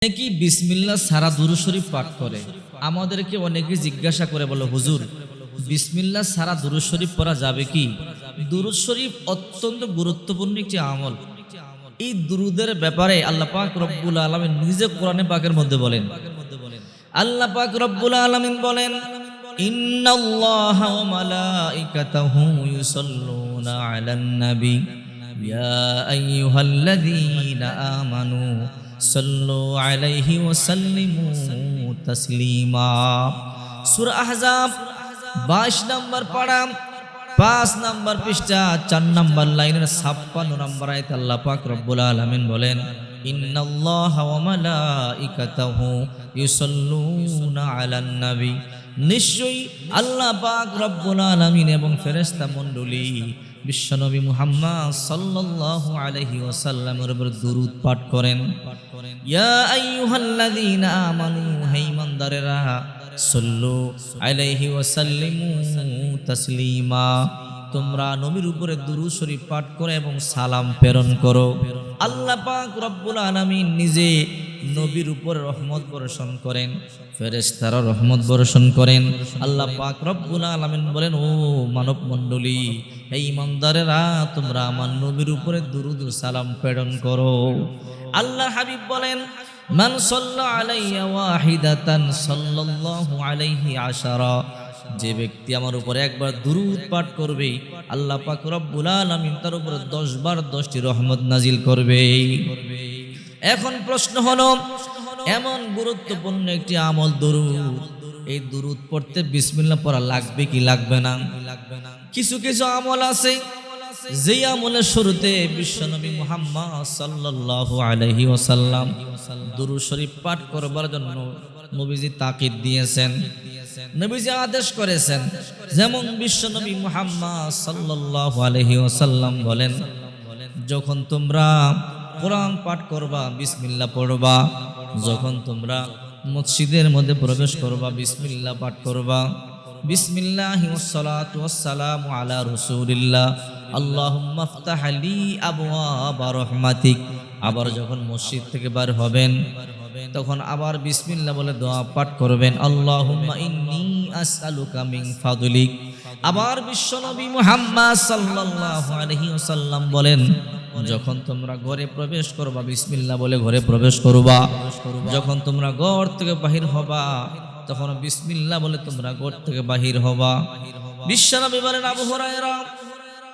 কি বিসমিল্লাহ সারা দুরূদ শরীফ পাঠ করে। আমাদেরকে অনেকে জিজ্ঞাসা করে বলে, হুজুর বিসমিল্লাহ সারা দুরূদ শরীফ পড়া যাবে কি? দুরূদ শরীফ অত্যন্ত গুরুত্বপূর্ণ একটি আমল। এই দুরূদের ব্যাপারে আল্লাহ পাক রব্বুল আলামিন নিজে কোরআনে পাকের মধ্যে বলেন। আল্লাহ পাক রব্বুল আলামিন বলেন, ইন্নাল্লাহা ওয়া মালাইকাতাহু ইউসাল্লুনা আলান নবী ইয়া আইয়ুহাল্লাযীনা আমানু সাল্লু আলাইহি ওয়া সাল্লিমু তাসলিমা। সূরা আহজাব 22 নম্বর পারা 5 নম্বর পৃষ্ঠা 4 নম্বর লাইনের 56 নম্বর আয়াতে আল্লাহ পাক রব্বুল আলামিন বলেন, ইন্নাল্লাহা ওয়া মালাইকাতাহু ইউসাল্লুনা আলান নবী, নিশ্চয়ই আল্লাহ পাক রব্বুল আলামিন এবং ফেরেশতা মণ্ডলী বিশ্বনবী মুহাম্মদ সাল্লাল্লাহু আলাইহি ওয়াসাল্লামের উপর দুরূদ পাঠ করেন। ইয়া আইয়ুহাল্লাযীনা আমানু, হে ঈমানদারেরা, সাল্লু আলাইহি ওয়াসাল্লিমু তাসলিমা, তোমরা নবীর উপরে দুরূদ শরীফ পাঠ করো এবং সালাম প্রেরণ করো। আল্লাহ পাক রব্বুল আলামিন নিজে নবীর উপর রহমত বর্ষণ করেন, ফেরেশতারা রহমত বর্ষণ করেন। আল্লাহ পাক রব্বুল আলামিন বলেন, ও মানব মণ্ডলী, এই ঈমানদারেরা, তোমরা আমার নবীর উপরে দুরূদ ও সালাম প্রেরণ করো। আল্লাহ হাবিব বলেন, মান সাল্লা আলাইয়া ওয়াহিদাতান সাল্লাল্লাহু আলাইহি আশারা, যে ব্যক্তি আমার উপরে একবার দুরূদ পাঠ করবে, আল্লাহ পাক রব্বুল আলামিন তার উপরে 10 বার 10টি রহমত নাজিল করবে। এখন প্রশ্ন হলো, এমন গুরুত্বপূর্ণ একটি আমল দুরূদ, এই দুরূদ পড়তে বিসমিল্লাহ পড়া লাগবে কি লাগবে না? কিছু কিছু আমল আছে যেই আমলের শুরুতে বিশ্বনবী মুহাম্মদ সাল্লাল্লাহু আলাইহি ওয়াসাল্লাম দুরূদ শরীফ পাঠ করবার জন্য নবীজি তাকিদ দিয়েছেন, নবীজি আদেশ করেছেন। যেমন বিশ্বনবী মুহাম্মদ সাল্লাল্লাহু আলাইহি ওয়াসাল্লাম বলেন, যখন তোমরা কোরআন পাঠ করবা বিসমিল্লাহ পড়বা, যখন তোমরা মসজিদের মধ্যে প্রবেশ করবা বিসমিল্লাহ পাঠ করবা। বিসমিল্লাহি ওয়াসসালাতু ওয়াসসালামু আলা রাসূলিল্লাহ, আল্লাহুম্মা ইফতাহ লি আবওয়াবা রাহমাতিক। আবার যখন মসজিদ থেকে বার হবেন তখন আবার বিসমিল্লাহ বলে দোয়া পাঠ করবেন, আল্লাহুম্মা ইন্নী আসআলুকা মিন ফাদলিক। আবার বিশ্বনবী মুহাম্মদ সাল্লাল্লাহু আলাইহি ওয়াসাল্লাম বলেন, যখন তোমরা ঘরে প্রবেশ করবা বিসমিল্লাহ বলে ঘরে প্রবেশ করবা, যখন তোমরা ঘর থেকে বাহির হবা তখন বিসমিল্লাহ বলে তোমরা ঘর থেকে বাহির হবা। বিশ্বনবী বলেন, আবু হুরায়রা,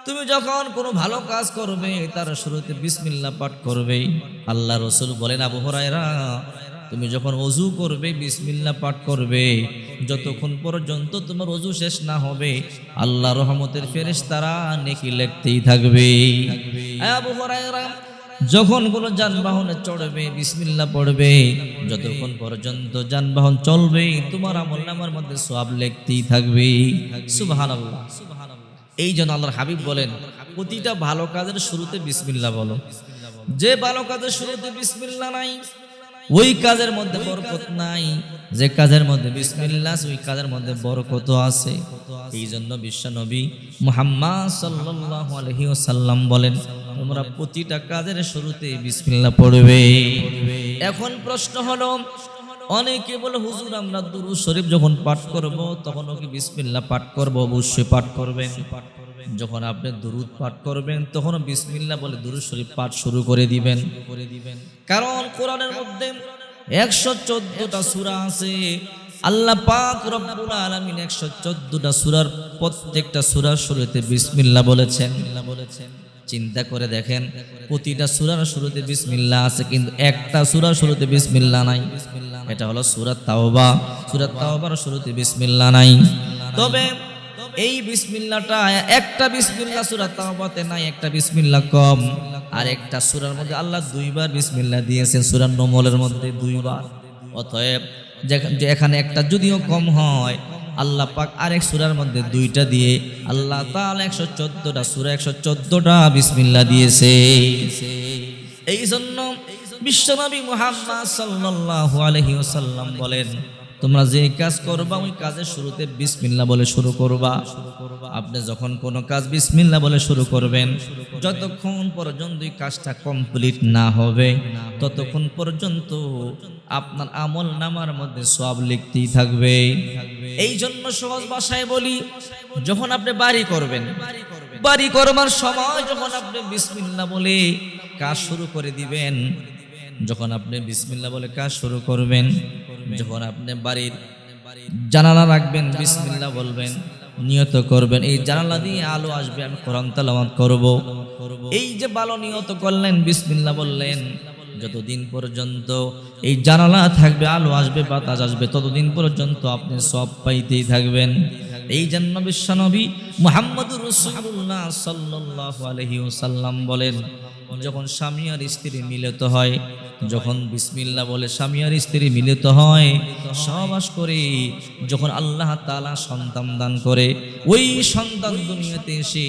তুমি যখন কোনো ভালো কাজ করবে তার শুরুতে বিসমিল্লাহ পাঠ করবে। আল্লাহ রাসূল বলেন, আবু হুরায়রা, তুমি যখন ওযু করবে বিসমিল্লাহ পাঠ করবে, যতক্ষণ পর্যন্ত তোমার ওযু শেষ না হবে আল্লাহ রহমতের ফেরেশতারা নেকি লিখতেই থাকবে। আবু হুরায়রা, যখন কোনো যানবাহনে চড়বে বিসমিল্লাহ পড়বে, যতক্ষণ পর্যন্ত যানবাহন চলবে তোমার আমলনামার মধ্যে সওয়াব লিখতেই থাকবে। সুবহানাল্লাহ। এই জন্য আল্লাহর হাবিব বলেন, প্রতিটা ভালো কাজের শুরুতে বিসমিল্লাহ বলো। যে ভালো কাজের শুরুতে বিসমিল্লাহ নাই ওই কাজের মধ্যে বরকত নাই, যে কাজের মধ্যে বিসমিল্লাহ আছে ওই কাজের মধ্যে বরকত আছে। এই জন্য বিশ্বনবী মুহাম্মদ সাল্লাল্লাহু আলাইহি ওয়াসাল্লাম বলেন, তোমরা প্রতিটা কাজের শুরুতে বিসমিল্লাহ পড়বে। এখন প্রশ্ন হলো, অনেকে বলে, হুজুর আমরা দুরূদ শরীফ যখন পাঠ করব তখনও কি বিসমিল্লাহ পাঠ করব? অবশ্যই পাঠ করবেন। যখন আপনি দুরূদ পাঠ করবেন তখন বিসমিল্লাহ বলে দুরূদ শরীফ পাঠ শুরু করে দিবেন। কারণ কোরআনের মধ্যে 114টা সূরা আছে। আল্লাহ পাক রব্বুল আলামিন 114টা সূরার প্রত্যেকটা সূরার শুরুতে বিসমিল্লাহ বলেছেন। চিন্তা করে দেখেন, প্রতিটা সূরার শুরুতে বিসমিল্লাহ আছে কিন্তু একটা সূরার শুরুতে বিসমিল্লাহ নাই। এটা হলো সূরা তাওবা। সূরা তাওবার শুরুতে বিসমিল্লাহ নাই। তবে এই বিসমিল্লাহটা একটা বিসমিল্লাহ সূরা তাওবাতে নাই, একটা বিসমিল্লাহ কম। আর একটা সূরার মধ্যে আল্লাহ 2 বার বিসমিল্লাহ দিয়েছেন, সূরা নমলের মধ্যে 2 বার। অতএব এখানে একটা যদিও কম হয়, আল্লাহ পাক আরেক সূরার মধ্যে 2টা দিয়ে আল্লাহ তাআলা 114টা সূরা 114টা বিসমিল্লাহ দিয়েছে। এই জন্য বিশ্বনবী মুহাম্মদ সাল্লাল্লাহু আলাইহি ওয়াসাল্লাম বলেন, তোমরা যে কাজ করবা ওই কাজের শুরুতে বিসমিল্লাহ বলে শুরু করবা। আপনি যখন কোনো কাজ বিসমিল্লাহ বলে শুরু করবেন, যতক্ষণ পর্যন্ত এই কাজটা কমপ্লিট না হবে ততক্ষণ পর্যন্ত আপনার আমল নামার মধ্যে সওয়াব লিখতেই থাকবে। এই জন্য সহজ ভাষায় বলি, যখন আপনি বাড়ি করবেন, বাড়ি করবার সময় যখন আপনি বিসমিল্লাহ বলে কাজ শুরু করে দিবেন, যখন আপনি বিসমিল্লাহ বলে কাজ শুরু করবেন, যখন আপনি বাড়ির জানালা রাখবেন বিসমিল্লাহ বলবেন, নিয়ত করবেন এই জানালা দিয়ে আলো আসবে, আমি কোরআন তেলাওয়াত করব। এই যে ভালো নিয়ত করলেন, বিসমিল্লাহ বললেন, যতদিন পর্যন্ত এই জানালা থাকবে, আলো আসবে, বাতাস আসবে, ততদিন পর্যন্ত আপনি সওয়াব পাইতেই থাকবেন। এই জন্য বিশ্বনবী মুহাম্মদুর রাসূলুল্লাহ সাল্লাল্লাহু আলাইহি ওয়াসাল্লাম বলেন, যখন স্বামী আর স্ত্রী মিলিত হয়, যখন বিসমিল্লাহ বলে স্বামী আর স্ত্রী মিলিত হয়, সহবাস করে যখন আল্লাহ তাআলা সন্তান দান করে, ওই সন্তান দুনিয়াতে এসে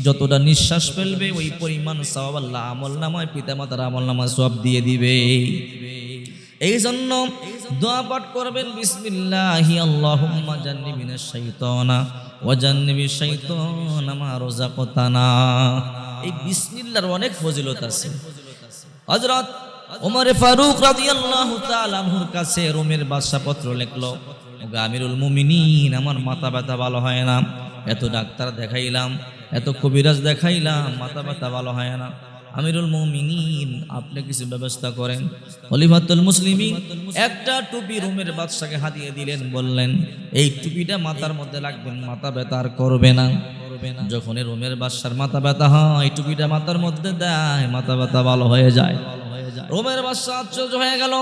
যতটা নিঃশ্বাস ফেলবে ওই পরিমাণ সওয়াব আল্লাহ আমলনামায়, পিতামাতার আমলনামায় সওয়াব দিয়ে দিবে। এই জন্য দোয়া পাঠ করবেন, বিসমিল্লাহি আল্লাহুম্মা জান্নিবিনাশ শাইতানা ওয়া জান্নিবিশ শাইতানা মা রাযাকতানা। এই বিসমিল্লাহর অনেক ফজিলত আছে। হযরত ওমর ফারুক রাদিয়াল্লাহু তাআলা আনহুর কাছে রোমের বাদশা পত্র লিখলো, আমিরুল মুমিনিন, আমার মাথা ব্যথা ভালো হয় না, এত ডাক্তার দেখাইলাম, এত কবিরাজ দেখাইলাম, মাথা ব্যথা ভালো হয় না, আমিরুল মুমিনিন আপনি কিছু ব্যবস্থা করেন। খলিফাতুল মুসলিমিন একটা টুপি রোমের বাদশাকে হাতিয়ে দিলেন, বললেন এই টুপিটা মাথার মধ্যে রাখবেন, মাথা ব্যথা আর করবে না। যখন রোমের বাদশার মাথা ব্যথা হয়, টুপিটা মাথার মধ্যে দেয়, মাথা ব্যথা ভালো হয়ে যায়। রোমের বাদশা আশ্চর্য হয়ে গেল,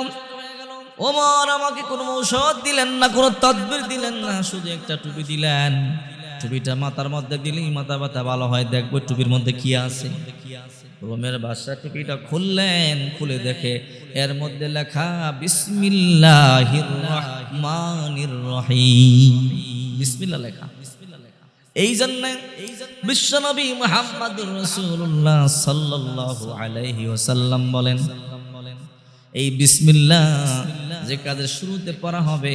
ওমর আমাকে কোনো ঔষধ দিলেন না, কোনো তদবির দিলেন না, শুধু একটা টুপি দিলেন, টুপিটা মাথার মধ্যে দিলেই মাথা ব্যথা ভালো হয়, দেখবো টুপির মধ্যে কি আছে। রোমের বাদশা টুপিটা খুললেন, খুলে দেখে এর মধ্যে লেখা বিসমিল্লাহির রহমানির রহিম, বিসমিল্লাহ লেখা। এই জন্য বিশ্বনবী মুহাম্মদুর রাসূলুল্লাহ সাল্লাল্লাহু আলাইহি ওয়াসাল্লাম বলেন, এই বিসমিল্লাহ যে কাজের শুরুতে পড়া হবে,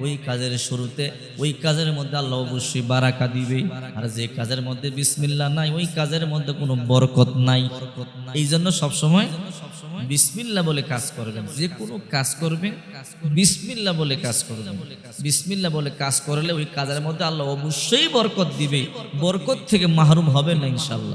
ওই কাজের শুরুতে ওই কাজের মধ্যে আল্লাহ অবশ্যই বারাকা দিবে, আর যে কাজের মধ্যে বিসমিল্লাহ নাই ওই কাজের মধ্যে কোনো বরকত নাই। এই জন্য সবসময় বিসমিল্লাহ বলে কাজ করবেন, যে কোনো কাজ করবেন বিসমিল্লাহ বলে কাজ করবেন। বিসমিল্লাহ বলে কাজ করলে ওই কাজের মধ্যে আল্লাহ অবশ্যই বরকত দিবে, বরকত থেকে মাহরুম হবে না ইনশাআল্লাহ।